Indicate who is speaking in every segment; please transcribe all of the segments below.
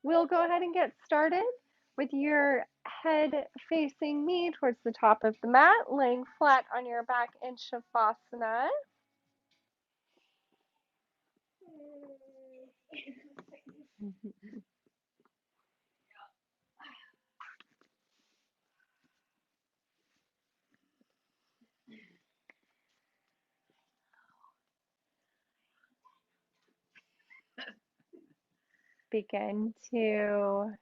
Speaker 1: we'll go ahead and get started with your head facing me towards the top of the mat, laying flat on your back in Shavasana. Begin to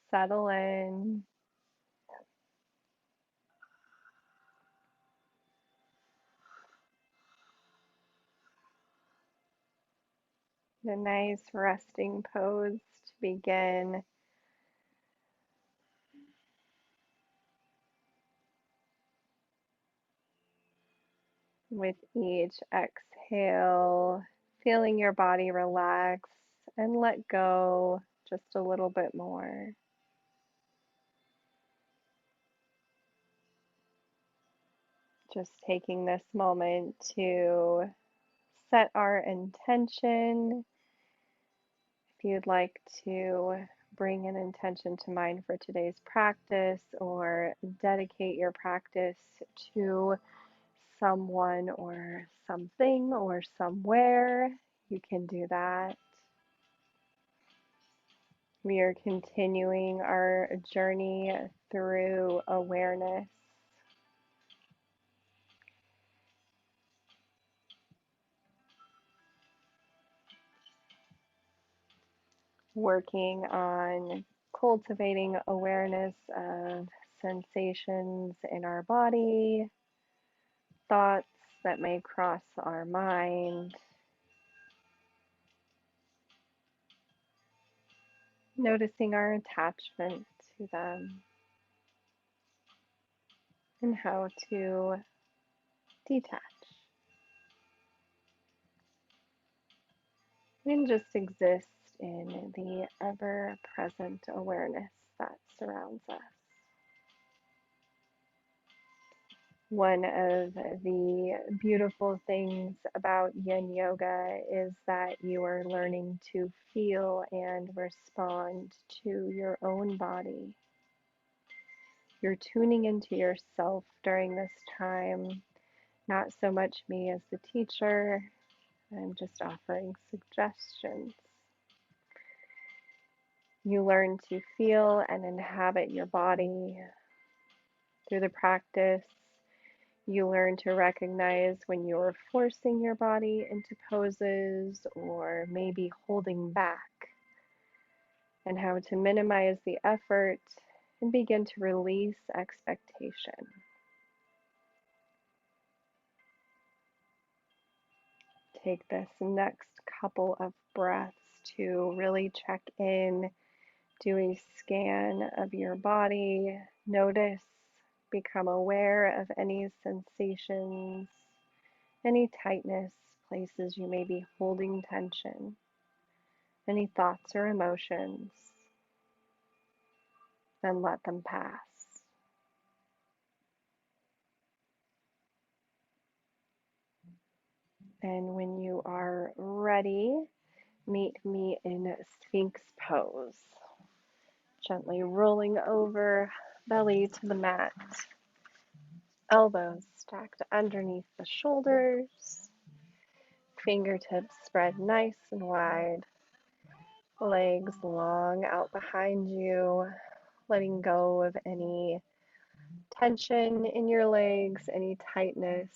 Speaker 1: settle in. The nice resting pose to begin. With each exhale, feeling your body relax and let go just a little bit more. Just taking this moment to set our intention. If you'd like to bring an intention to mind for today's practice or dedicate your practice to someone or something or somewhere, you can do that. We are continuing our journey through awareness, working on cultivating awareness of sensations in our body, thoughts that may cross our mind, noticing our attachment to them, and how to detach and just exist in the ever present awareness that surrounds us. One of the beautiful things about Yin Yoga is that you are learning to feel and respond to your own body. You're tuning into yourself during this time, not so much me as the teacher. I'm just offering suggestions. You learn to feel and inhabit your body through the practice. You learn to recognize when you're forcing your body into poses or maybe holding back, and how to minimize the effort and begin to release expectation. Take this next couple of breaths to really check in, do a scan of your body, notice, become aware of any sensations, any tightness, places you may be holding tension, any thoughts or emotions, then let them pass. And when you are ready, meet me in Sphinx pose. Gently rolling over, belly to the mat, elbows stacked underneath the shoulders, fingertips spread nice and wide, legs long out behind you, letting go of any tension in your legs, any tightness,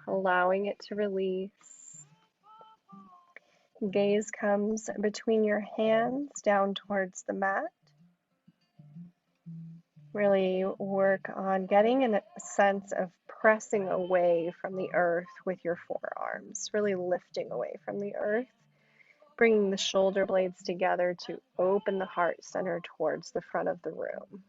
Speaker 1: allowing it to release. Gaze comes between your hands down towards the mat. Really work on getting a sense of pressing away from the earth with your forearms, really lifting away from the earth, bringing the shoulder blades together to open the heart center towards the front of the room.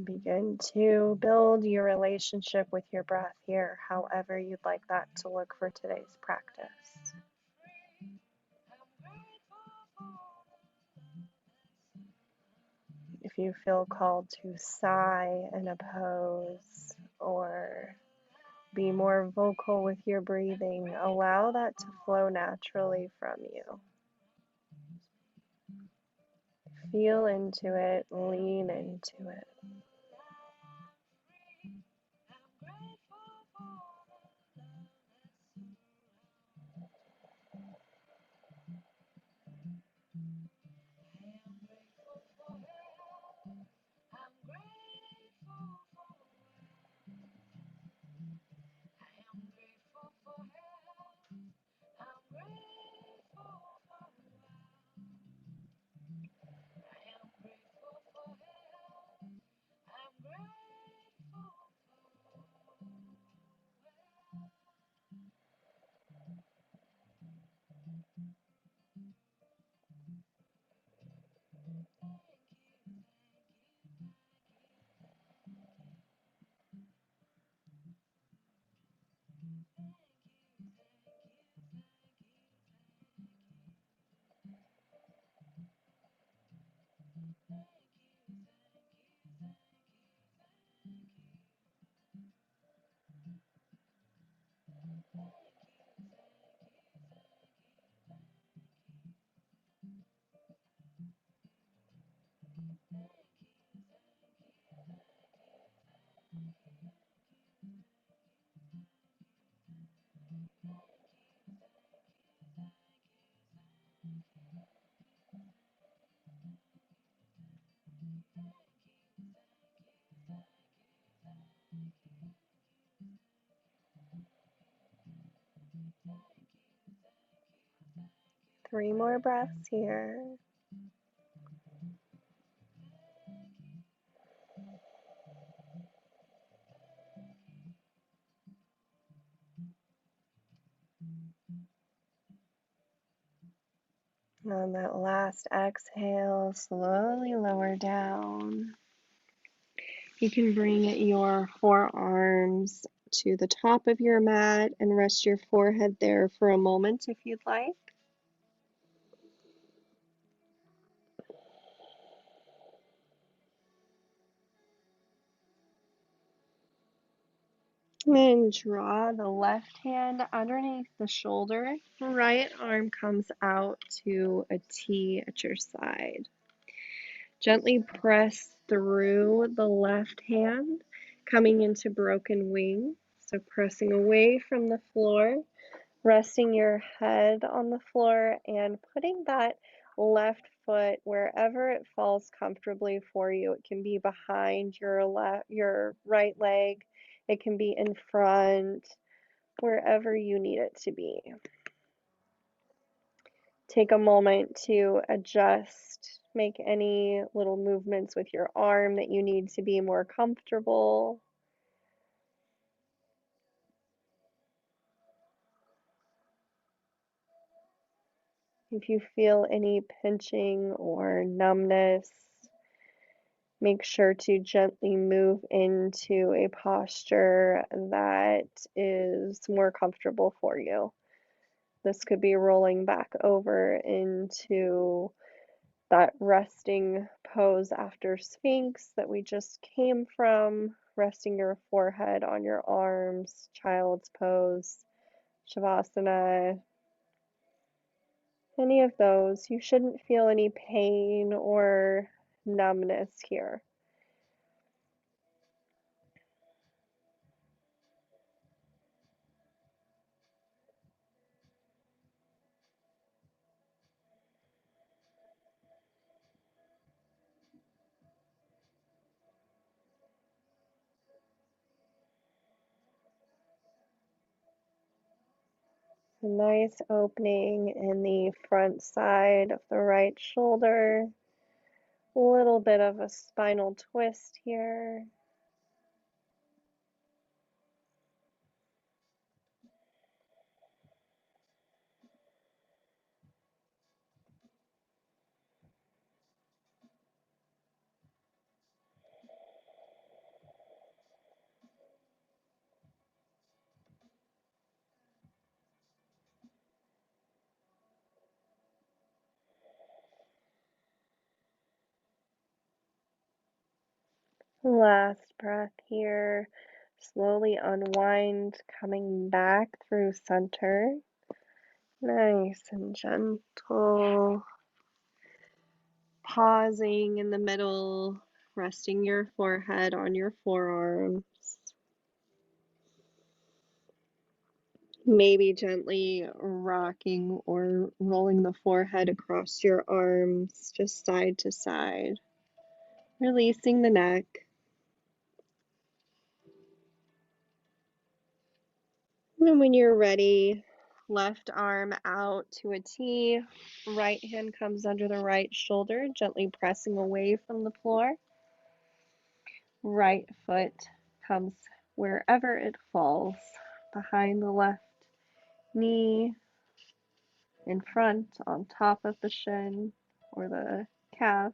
Speaker 1: Begin to build your relationship with your breath here, however you'd like that to look for today's practice. If you feel called to sigh in a pose or be more vocal with your breathing, allow that to flow naturally from you. Feel into it, lean into it. Three more breaths here. On that last exhale, slowly lower down. You can bring your forearms to the top of your mat and rest your forehead there for a moment if you'd like. And draw the left hand underneath the shoulder. Right arm comes out to a T at your side. Gently press through the left hand, coming into broken wing. So pressing away from the floor, resting your head on the floor and putting that left foot wherever it falls comfortably for you. It can be behind your right leg. It can be in front, wherever you need it to be. Take a moment to adjust, make any little movements with your arm that you need to be more comfortable. If you feel any pinching or numbness, make sure to gently move into a posture that is more comfortable for you. This could be rolling back over into that resting pose after Sphinx that we just came from, resting your forehead on your arms, child's pose, Shavasana, any of those. You shouldn't feel any pain or numbness here. A nice opening in the front side of the right shoulder. A little bit of a spinal twist here. Last breath here. Slowly unwind, coming back through center. Nice and gentle. Pausing in the middle, resting your forehead on your forearms. Maybe gently rocking or rolling the forehead across your arms, just side to side. Releasing the neck. And when you're ready, left arm out to a T. Right hand comes under the right shoulder, gently pressing away from the floor. Right foot comes wherever it falls, behind the left knee, in front, on top of the shin or the calf.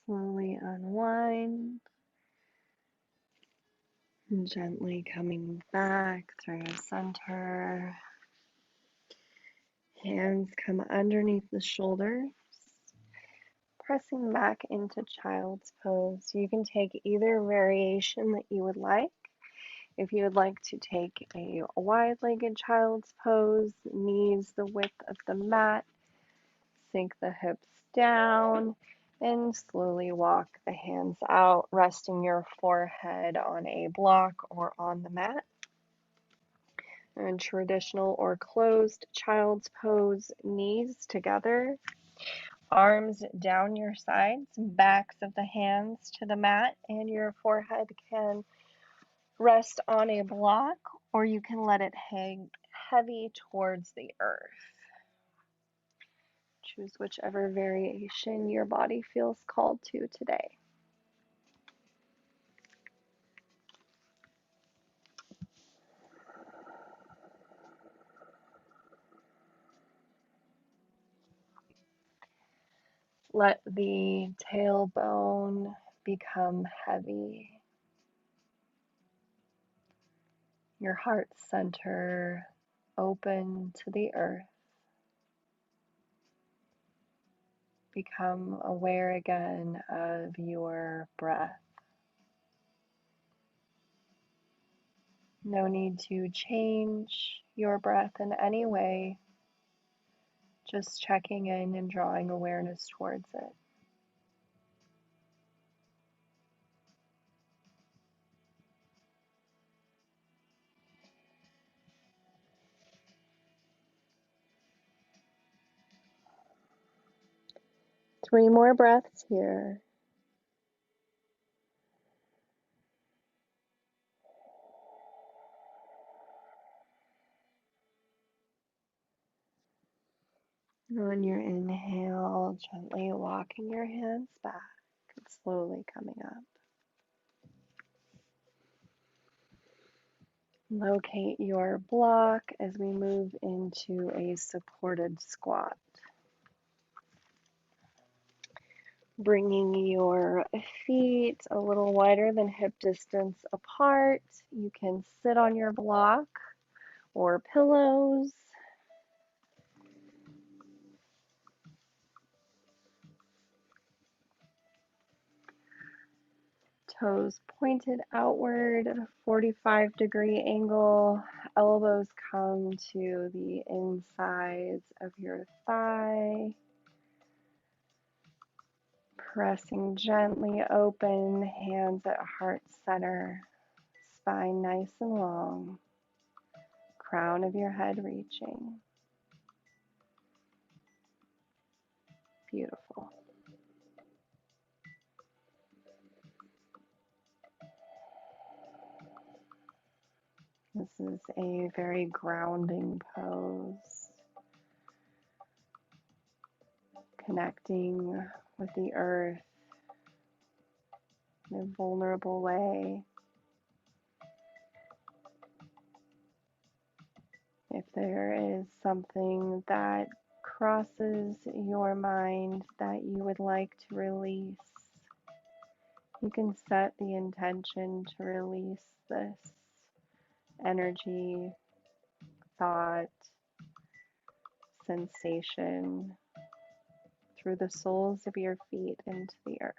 Speaker 1: Slowly unwind. And gently coming back through center. Hands come underneath the shoulders. Pressing back into child's pose. You can take either variation that you would like. If you would like to take a wide-legged child's pose, knees the width of the mat, sink the hips down, and slowly walk the hands out, resting your forehead on a block or on the mat. In traditional or closed child's pose, knees together, arms down your sides, backs of the hands to the mat, and your forehead can rest on a block or you can let it hang heavy towards the earth. Choose whichever variation your body feels called to today. Let the tailbone become heavy. Your heart center open to the earth. Become aware again of your breath. No need to change your breath in any way, just checking in and drawing awareness towards it. Three more breaths here. On your inhale, gently walking your hands back and slowly coming up. Locate your block as we move into a supported squat. Bringing your feet a little wider than hip distance apart. You can sit on your block or pillows. Toes pointed outward at a 45-degree angle. Elbows come to the insides of your thigh. Pressing gently open, hands at heart center. Spine nice and long. Crown of your head reaching. Beautiful. This is a very grounding pose, connecting with the earth in a vulnerable way. If there is something that crosses your mind that you would like to release, you can set the intention to release this energy, thought, sensation through the soles of your feet into the earth.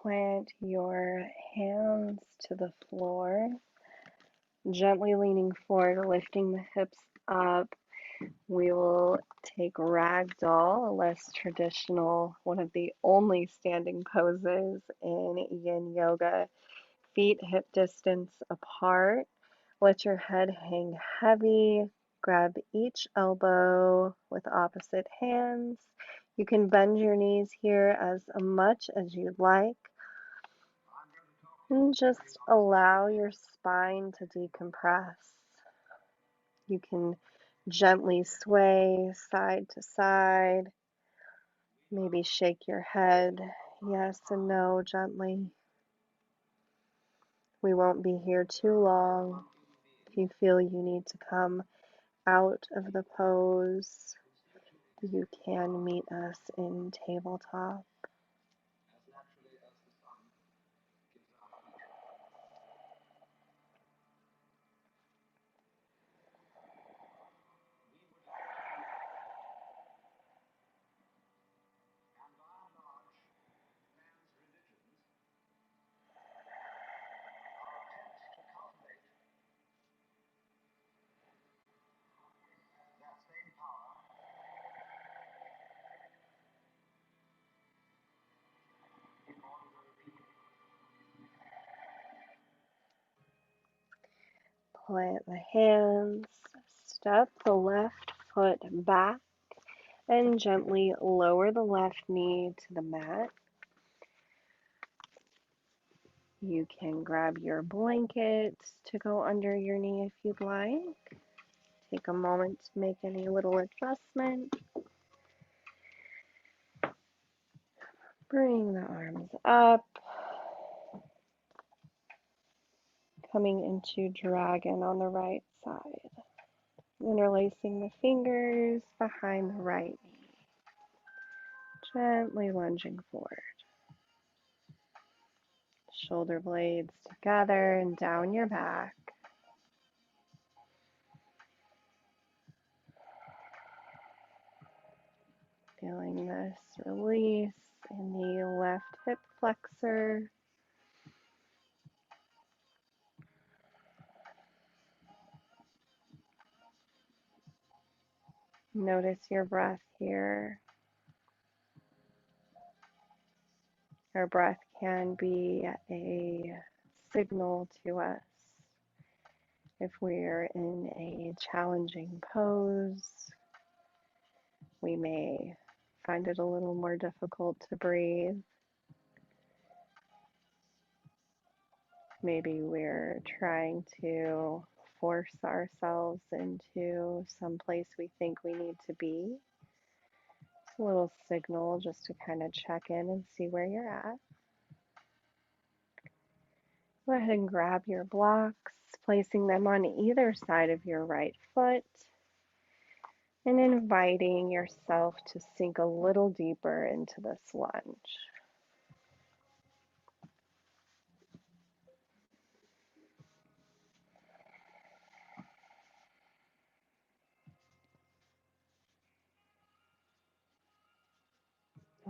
Speaker 1: Plant your hands to the floor, gently leaning forward, lifting the hips up. We will take ragdoll, a less traditional, one of the only standing poses in yin yoga. Feet hip distance apart. Let your head hang heavy. Grab each elbow with opposite hands. You can bend your knees here as much as you'd like. And just allow your spine to decompress. You can gently sway side to side. Maybe shake your head yes and no gently. We won't be here too long. If you feel you need to come out of the pose, you can meet us in tabletop. Plant the hands, step the left foot back, and gently lower the left knee to the mat. You can grab your blanket to go under your knee if you'd like. Take a moment to make any little adjustment. Bring the arms up, coming into dragon on the right side. Interlacing the fingers behind the right knee. Gently lunging forward. Shoulder blades together and down your back. Feeling this release in the left hip flexor. Notice your breath here. Our breath can be a signal to us if we're in a challenging pose. We may find it a little more difficult to breathe. Maybe we're trying to force ourselves into some place we think we need to be. It's a little signal just to kind of check in and see where you're at. Go ahead and grab your blocks, placing them on either side of your right foot, and inviting yourself to sink a little deeper into this lunge.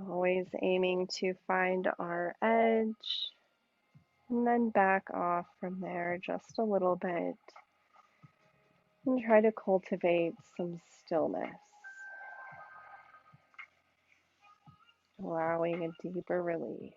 Speaker 1: Always aiming to find our edge, and then back off from there just a little bit, and try to cultivate some stillness, allowing a deeper release.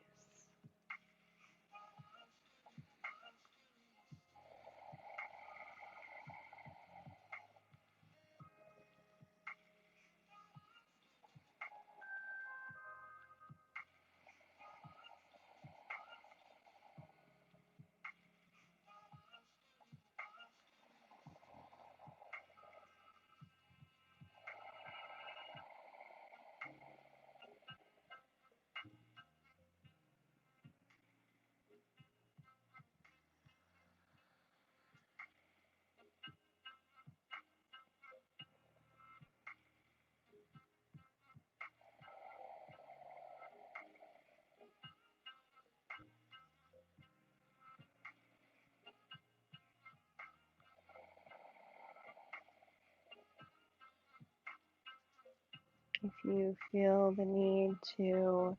Speaker 1: If you feel the need to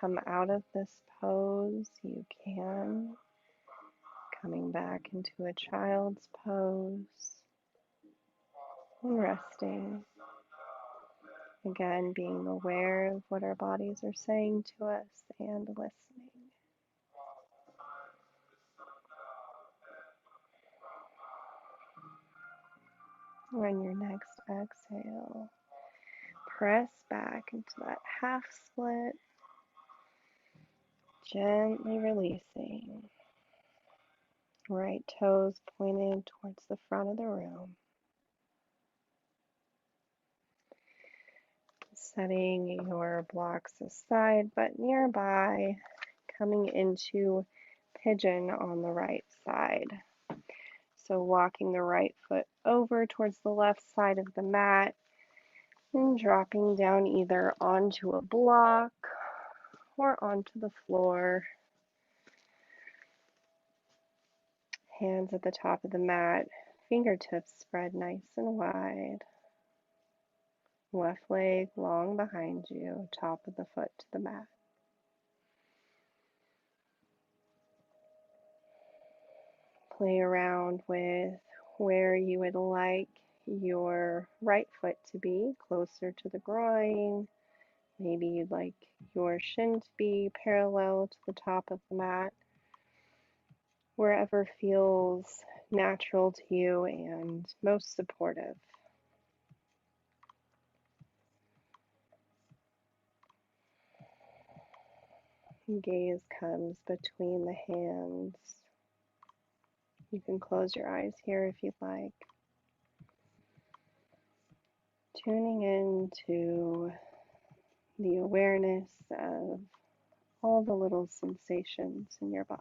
Speaker 1: come out of this pose, you can. Coming back into a child's pose and resting. Again, being aware of what our bodies are saying to us and listening. On your next exhale, press back into that half split, gently releasing. Right toes pointed towards the front of the room. Setting your blocks aside but nearby, coming into pigeon on the right side. So walking the right foot over towards the left side of the mat and dropping down either onto a block or onto the floor. Hands at the top of the mat, fingertips spread nice and wide. Left leg long behind you, top of the foot to the mat. Play around with where you would like your right foot to be, closer to the groin. Maybe you'd like your shin to be parallel to the top of the mat. Wherever feels natural to you and most supportive. Gaze comes between the hands. You can close your eyes here if you'd like. Tuning into the awareness of all the little sensations in your body.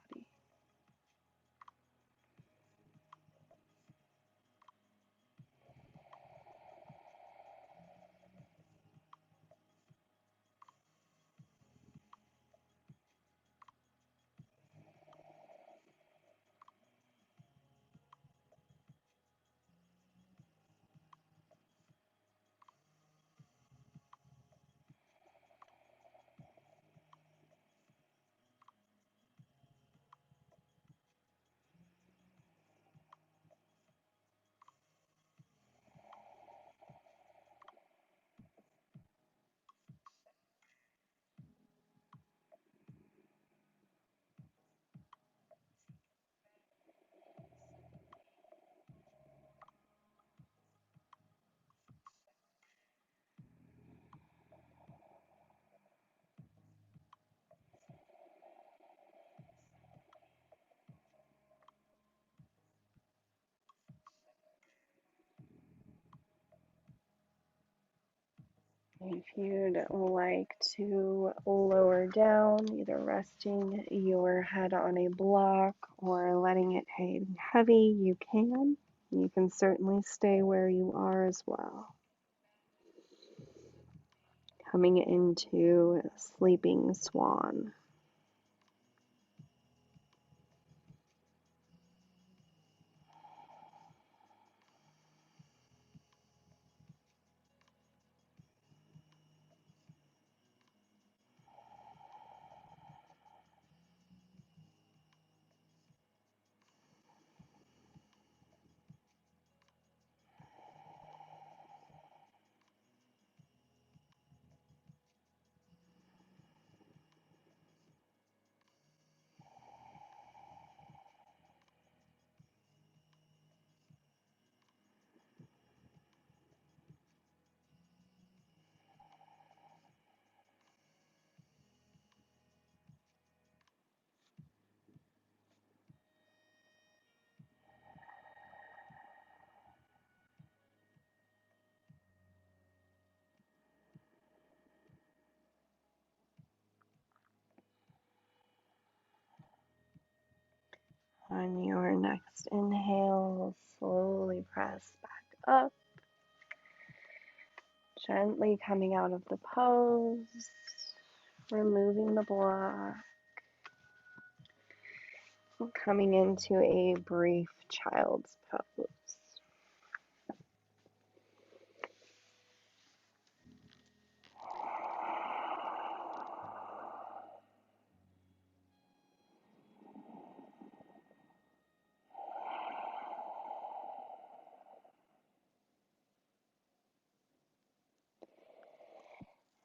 Speaker 1: If you'd like to lower down, either resting your head on a block or letting it hang heavy, you can. You can certainly stay where you are as well. Coming into sleeping swan. On your next inhale, slowly press back up, gently coming out of the pose, removing the block, coming into a brief child's pose.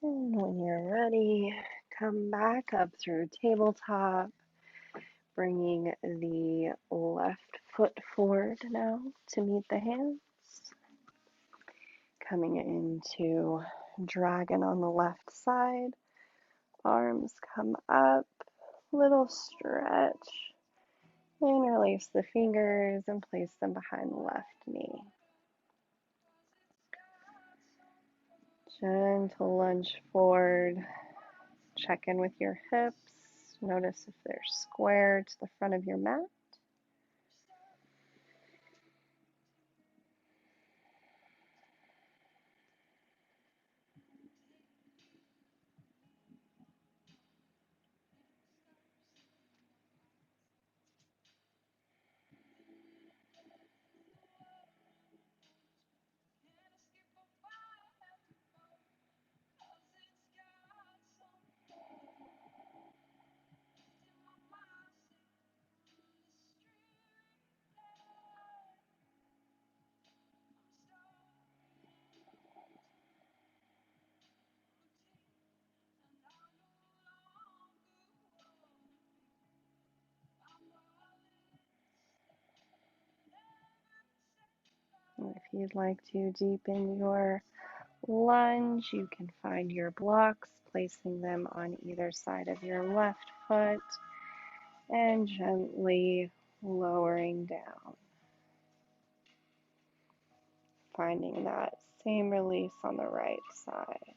Speaker 1: And when you're ready, come back up through tabletop, bringing the left foot forward now to meet the hands. Coming into dragon on the left side, arms come up, little stretch. Interlace the fingers and place them behind the left knee. Gentle lunge forward. Check in with your hips. Notice if they're square to the front of your mat. If you'd like to deepen your lunge, you can find your blocks, placing them on either side of your left foot and gently lowering down, finding that same release on the right side.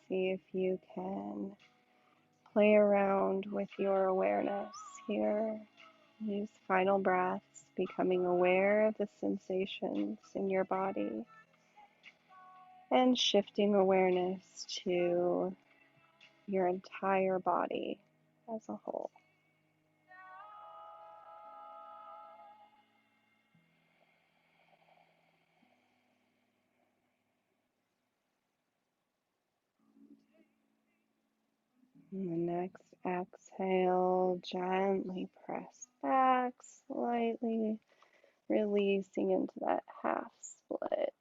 Speaker 1: See if you can play around with your awareness here. These final breaths, becoming aware of the sensations in your body and shifting awareness to your entire body as a whole. And the next exhale, gently press back, slightly releasing into that half split.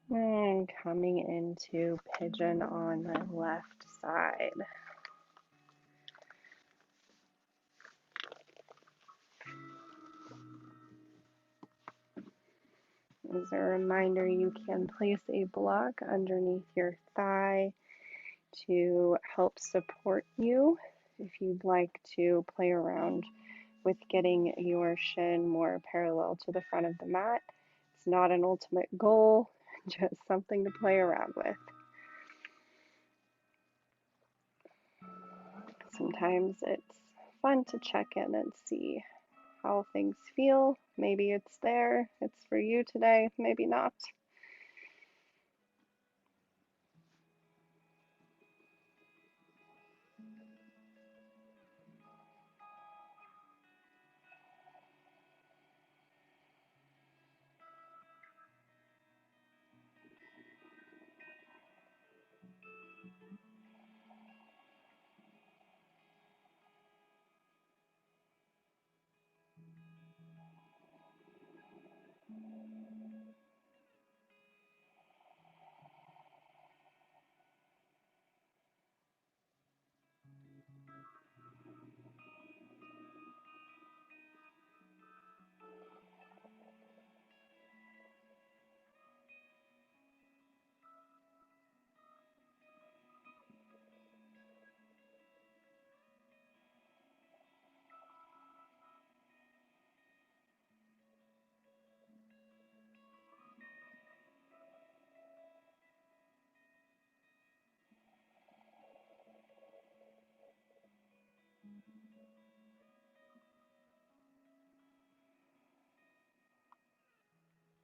Speaker 1: And coming into pigeon on the left side. As a reminder, you can place a block underneath your thigh to help support you. If you'd like to play around with getting your shin more parallel to the front of the mat, it's not an ultimate goal, just something to play around with. Sometimes it's fun to check in and see how things feel. Maybe it's there, it's for you today, maybe not.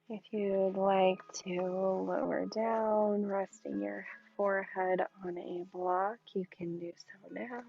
Speaker 1: If you'd like to lower down, resting your forehead on a block, you can do so now.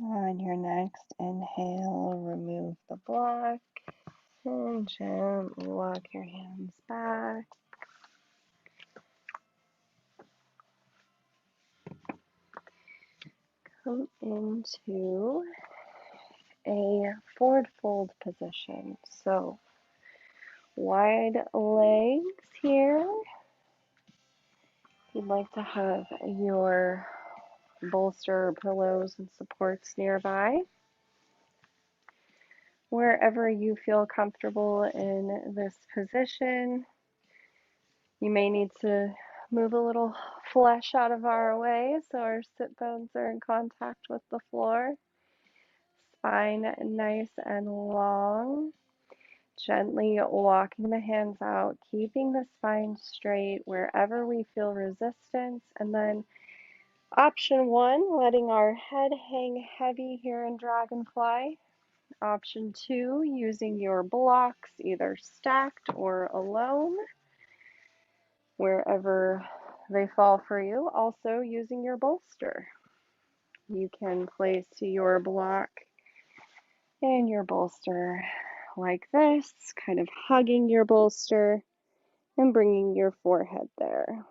Speaker 1: On your next inhale, remove the block and gently walk your hands back. come into a forward fold position. So wide legs here. You'd like to have your bolster, pillows, and supports nearby. Wherever you feel comfortable in this position, you may need to move a little flesh out of our way so our sit bones are in contact with the floor. Spine nice and long. Gently walking the hands out, keeping the spine straight wherever we feel resistance. And then option one, letting our head hang heavy here in Dragonfly. Option two, using your blocks either stacked or alone, wherever they fall for you. Also using your bolster. You can place your block and your bolster like this, kind of hugging your bolster and bringing your forehead there.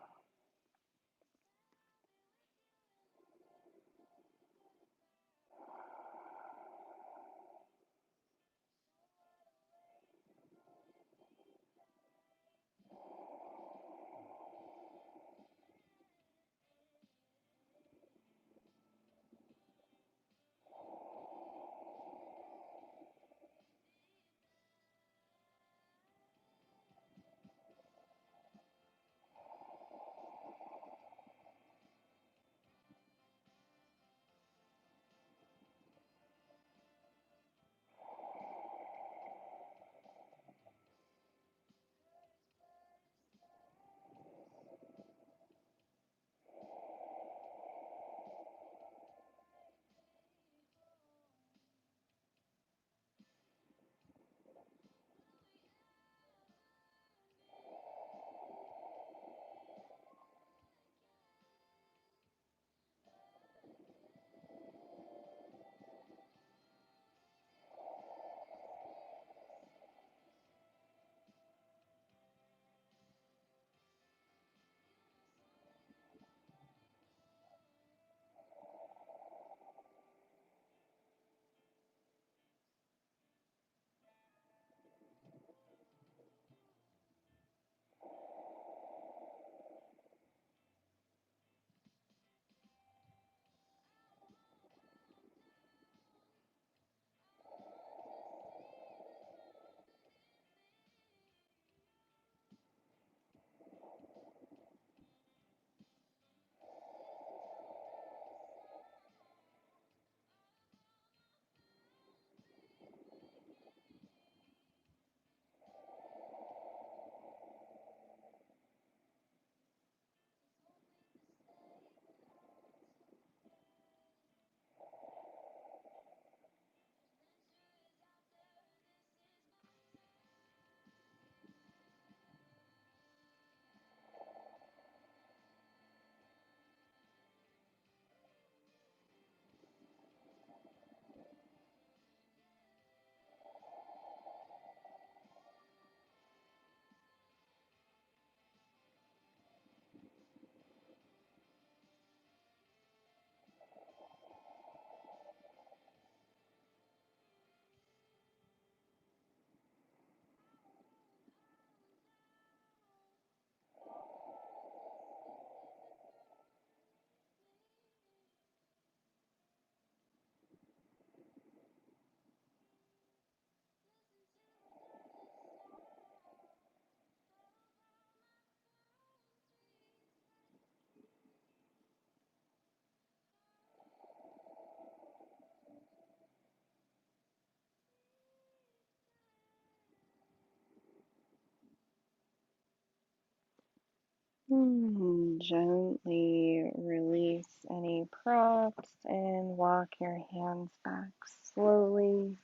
Speaker 1: Gently release any props and walk your hands back slowly,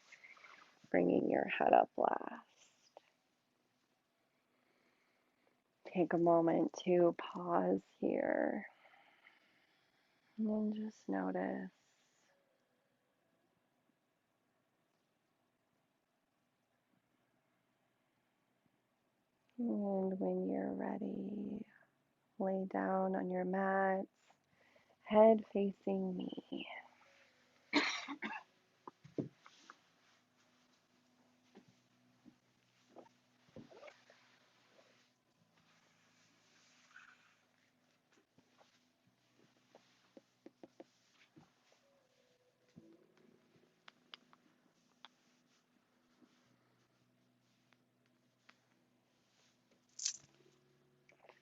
Speaker 1: bringing your head up last. Take a moment to pause here and then just notice. And when you're ready, lay down on your mat, head facing me.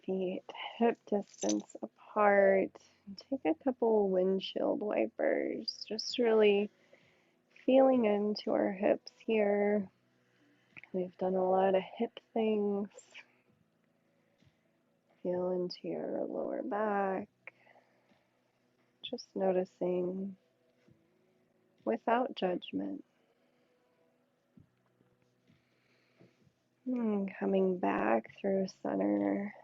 Speaker 1: feet hip distance apart. Take a couple windshield wipers, just really feeling into our hips here. We've done a lot of hip things. Feel into your lower back, just noticing without judgment. Coming back through center,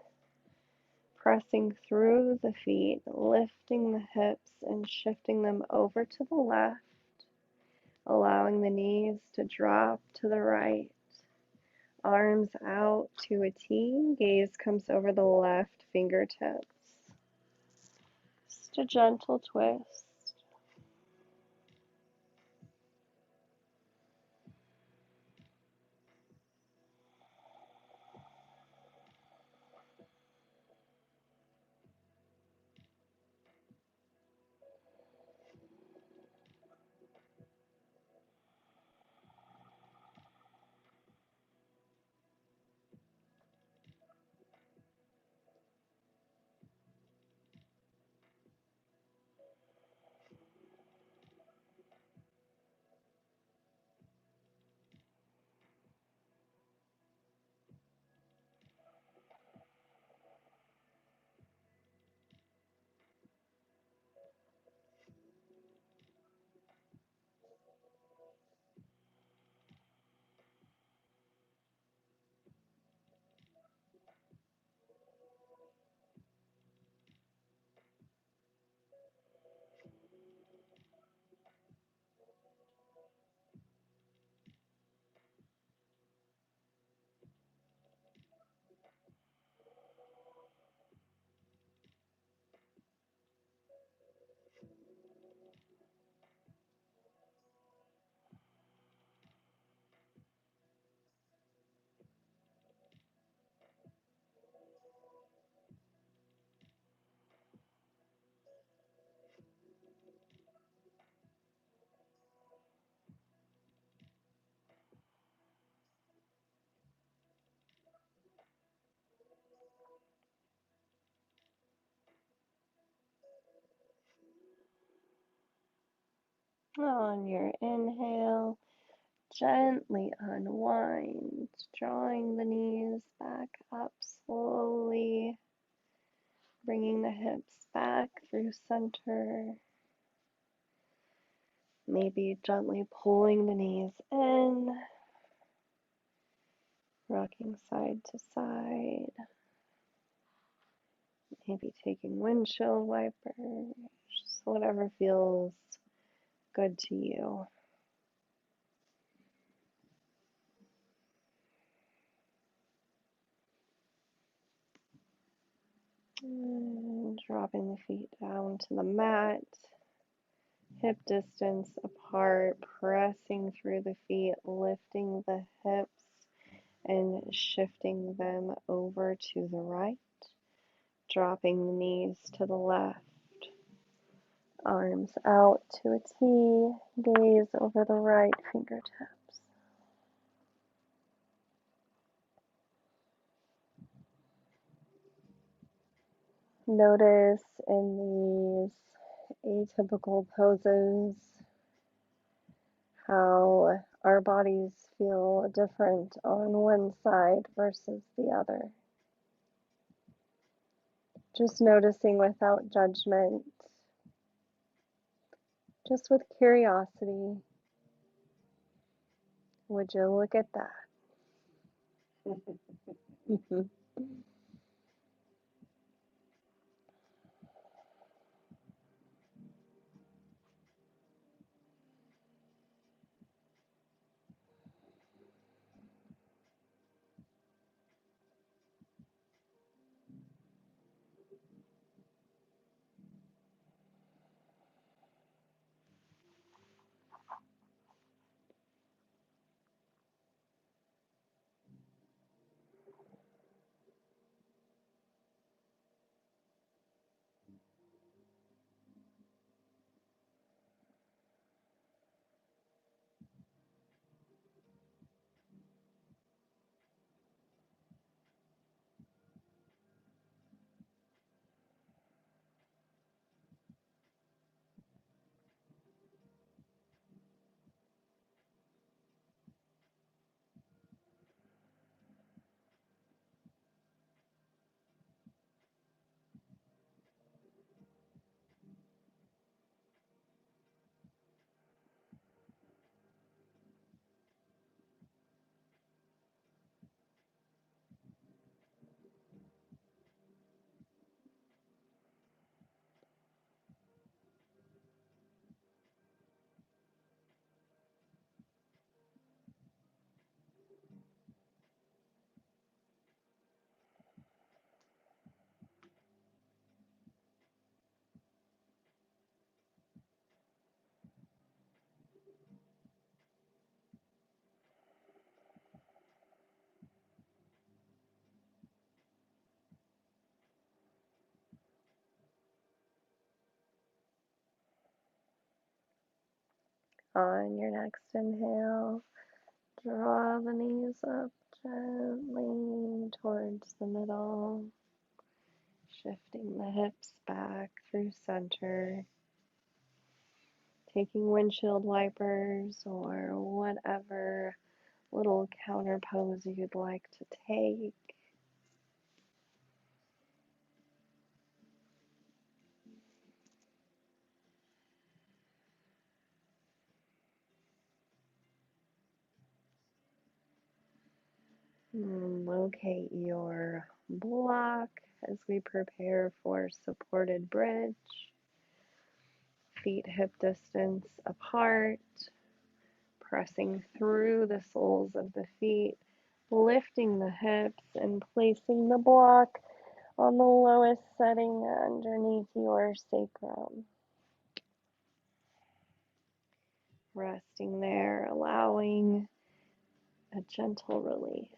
Speaker 1: pressing through the feet, lifting the hips and shifting them over to the left, allowing the knees to drop to the right. Arms out to a T, gaze comes over the left fingertips. Just a gentle twist. On your inhale, gently unwind, drawing the knees back up slowly, bringing the hips back through center. Maybe gently pulling the knees in, rocking side to side. Maybe taking windshield wipers, whatever feels good to you. And dropping the feet down to the mat, hip distance apart, pressing through the feet, lifting the hips and shifting them over to the right, dropping the knees to the left, arms out to a T, gaze over the right fingertips. Notice in these atypical poses how our bodies feel different on one side versus the other. Just noticing without judgment, just with curiosity. Would you look at that? On your next inhale, draw the knees up gently towards the middle, shifting the hips back through center, taking windshield wipers or whatever little counter pose you'd like to take. Locate your block as we prepare for supported bridge. Feet hip distance apart, pressing through the soles of the feet, lifting the hips and placing the block on the lowest setting underneath your sacrum. Resting there, allowing a gentle release.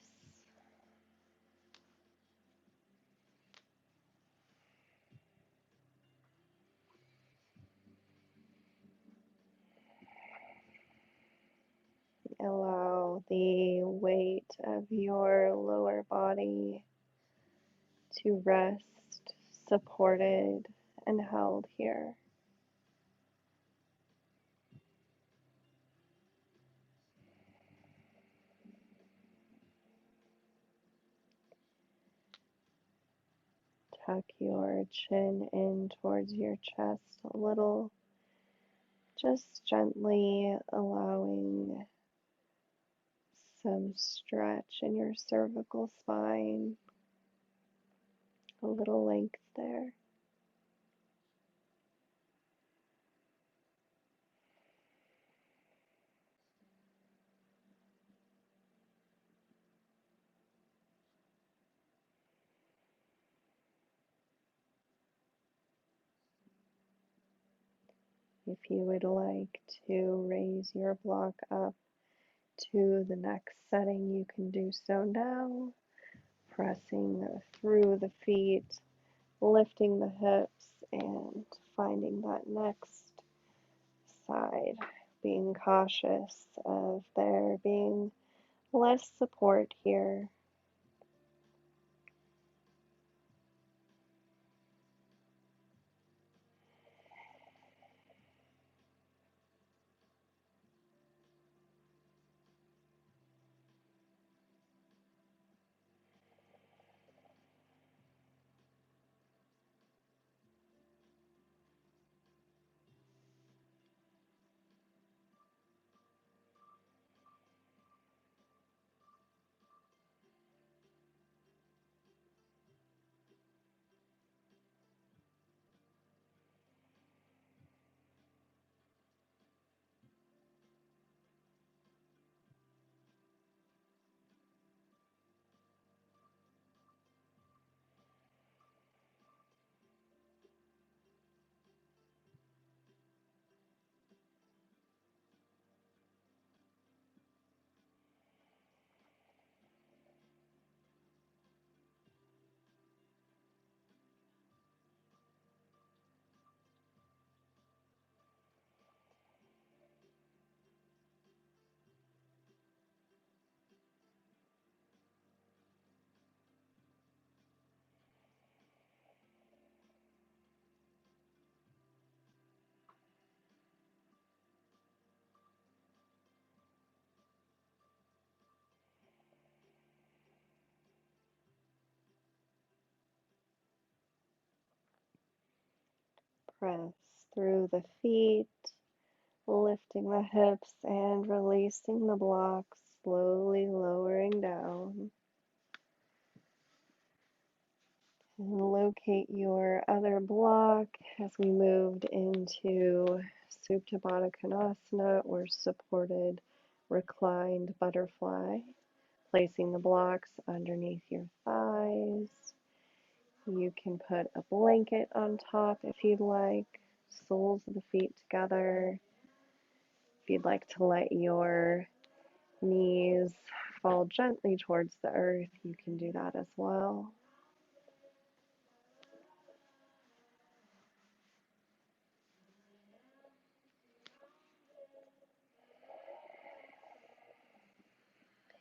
Speaker 1: Allow the weight of your lower body to rest, supported and held here. Tuck your chin in towards your chest a little, just gently allowing some stretch in your cervical spine, a little length there. If you would like to raise your block up to the next setting, you can do so now, pressing through the feet, lifting the hips, and finding that next side, being cautious of there being less support here. Press through the feet, lifting the hips and releasing the blocks, slowly lowering down. And locate your other block as we moved into Supta Baddha Konasana, or supported reclined butterfly. Placing the blocks underneath your thighs. You can put a blanket on top if you'd like, soles of the feet together. If you'd like to let your knees fall gently towards the earth, you can do that as well.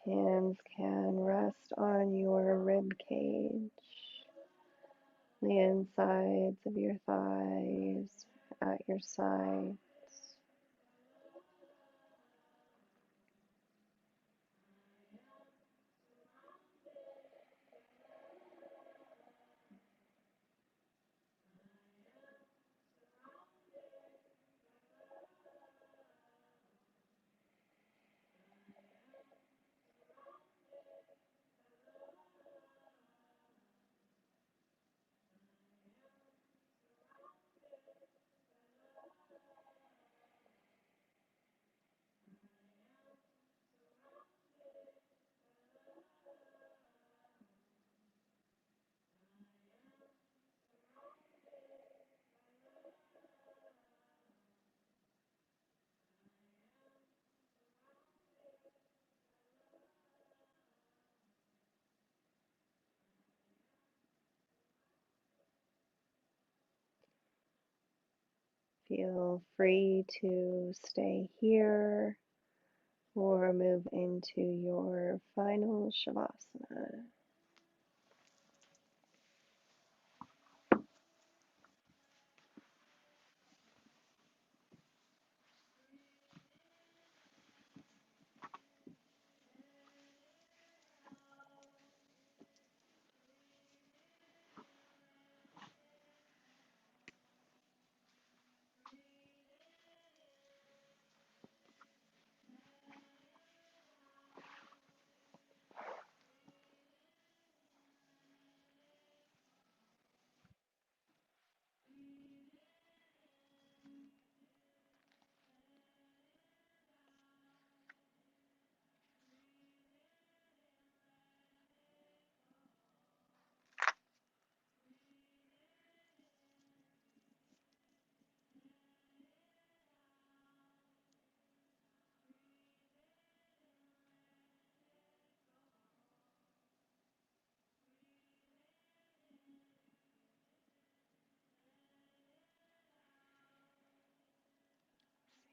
Speaker 1: Hands can rest on your rib cage, the insides of your thighs, at your sides. Feel free to stay here or move into your final Shavasana.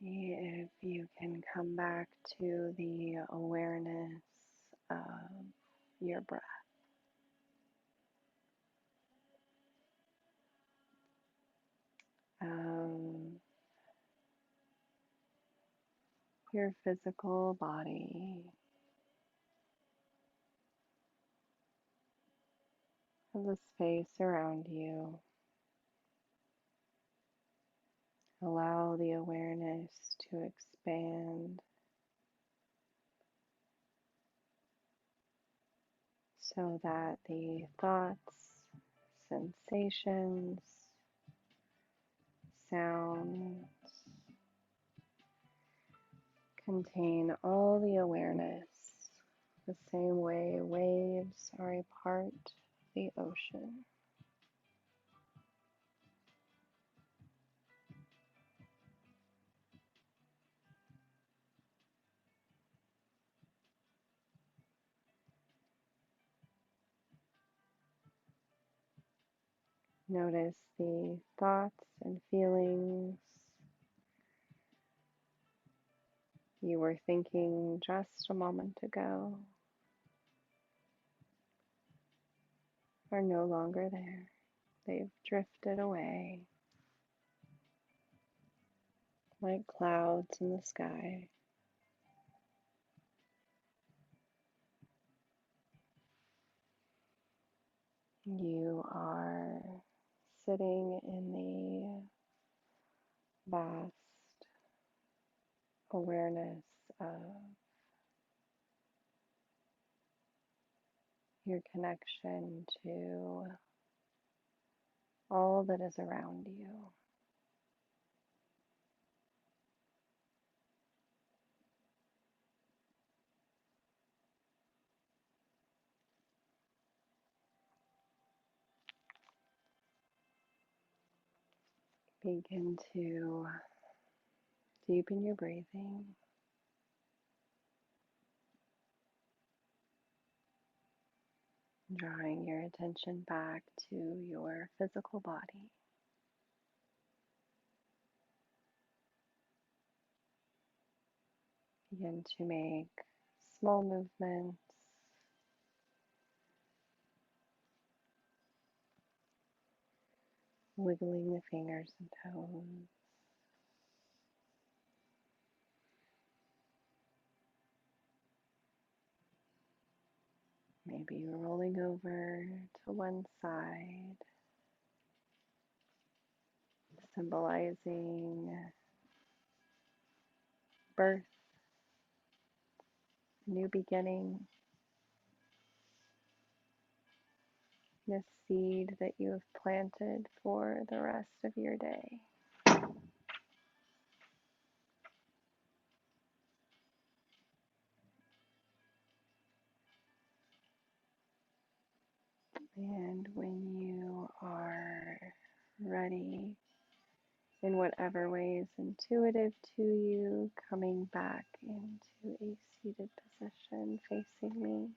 Speaker 1: See if you can come back to the awareness of your breath, of your physical body, of the space around you. Allow the awareness to expand so that the thoughts, sensations, sounds contain all the awareness, the same way waves are a part of the ocean. Notice the thoughts and feelings you were thinking just a moment ago are no longer there. They've drifted away like clouds in the sky. You are sitting in the vast awareness of your connection to all that is around you. Begin to deepen your breathing, drawing your attention back to your physical body. Begin to make small movements, wiggling the fingers and toes. Maybe rolling over to one side, symbolizing birth, new beginning, this seed that you have planted for the rest of your day. And when you are ready, in whatever way is intuitive to you, coming back into a seated position facing me.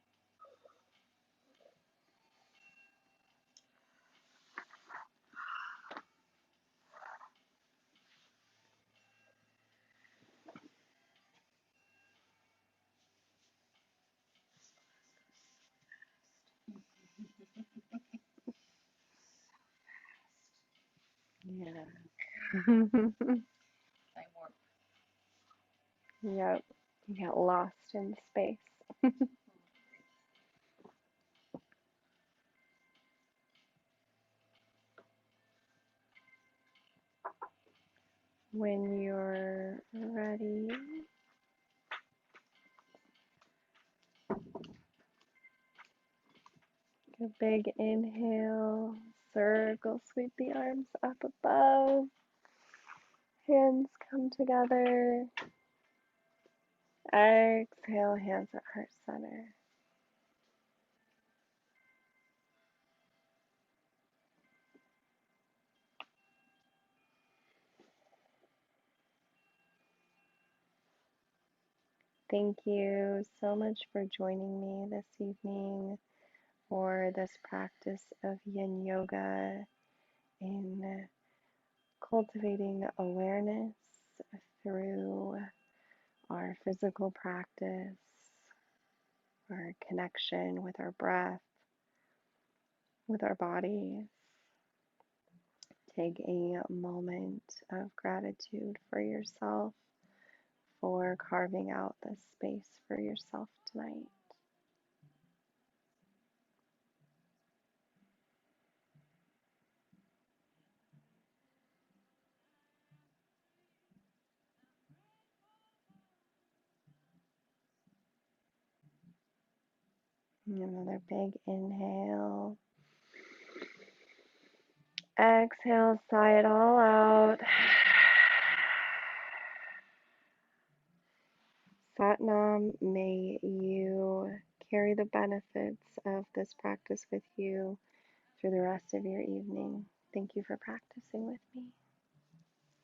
Speaker 1: Yeah. Yep. You get lost in space. When you're ready, a big inhale, circle, sweep the arms up above, hands come together. Exhale, hands at heart center. Thank you so much for joining me this evening for this practice of Yin Yoga in cultivating awareness through our physical practice, our connection with our breath, with our bodies. Take a moment of gratitude for yourself for carving out this space for yourself tonight. Another big inhale. Exhale, sigh it all out. Satnam, may you carry the benefits of this practice with you through the rest of your evening. Thank you for practicing with me.